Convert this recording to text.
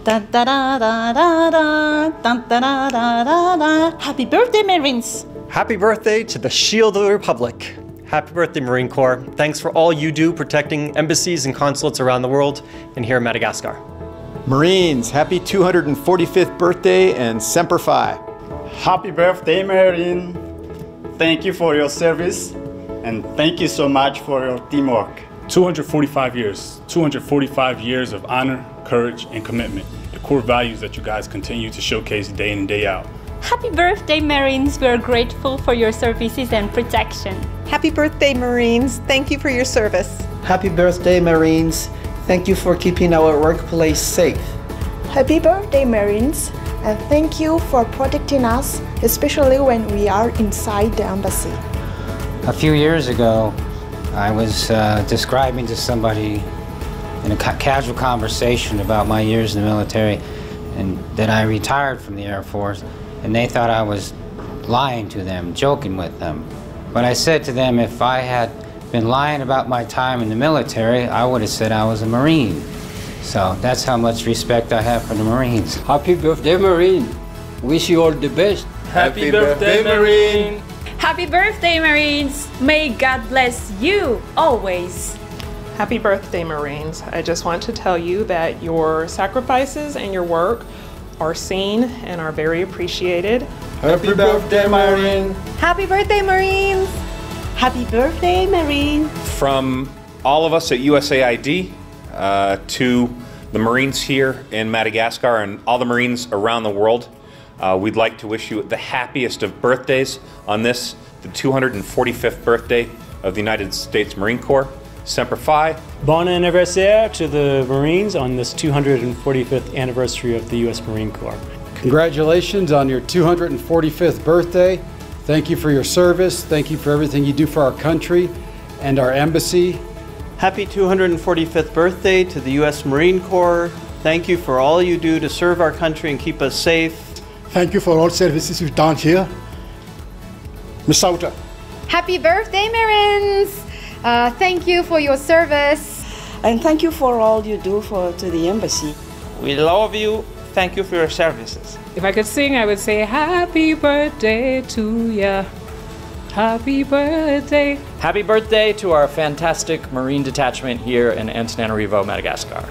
Dun, da, da, da, da, da, dun, da, da, da, da, da. Happy birthday, Marines! Happy birthday to the Shield of the Republic. Happy birthday, Marine Corps. Thanks for all you do protecting embassies and consulates around the world and here in Madagascar. Marines, happy 245th birthday and Semper Fi. Happy birthday, Marine. Thank you for your service and thank you so much for your teamwork. 245 years. 245 years of honor, courage, and commitment. The core values that you guys continue to showcase day in and day out. Happy birthday, Marines. We are grateful for your services and protection. Happy birthday, Marines. Thank you for your service. Happy birthday, Marines. Thank you for keeping our workplace safe. Happy birthday, Marines. And thank you for protecting us, especially when we are inside the embassy. A few years ago, I was describing to somebody in a casual conversation about my years in the military and that I retired from the Air Force, and they thought I was lying to them, joking with them. But I said to them, if I had been lying about my time in the military, I would have said I was a Marine. So that's how much respect I have for the Marines. Happy birthday, Marine. Wish you all the best. Happy birthday, Marine. Happy birthday, Marines. May God bless you always. Happy birthday, Marines. I just want to tell you that your sacrifices and your work are seen and are very appreciated. Happy birthday, Marine. Happy birthday, Marines. Happy birthday, Marine. From all of us at USAID to the Marines here in Madagascar and all the Marines around the world, we'd like to wish you the happiest of birthdays on this, the 245th birthday of the United States Marine Corps. Semper Fi. Bon anniversaire to the Marines on this 245th anniversary of the U.S. Marine Corps. Congratulations on your 245th birthday. Thank you for your service. Thank you for everything you do for our country and our embassy. Happy 245th birthday to the U.S. Marine Corps. Thank you for all you do to serve our country and keep us safe. Thank you for all services you've done here. Miss Sauter. Happy birthday, Marines! Thank you for your service. And thank you for all you do to the embassy. We love you. Thank you for your services. If I could sing, I would say happy birthday to ya. Happy birthday. Happy birthday to our fantastic Marine detachment here in Antananarivo, Madagascar.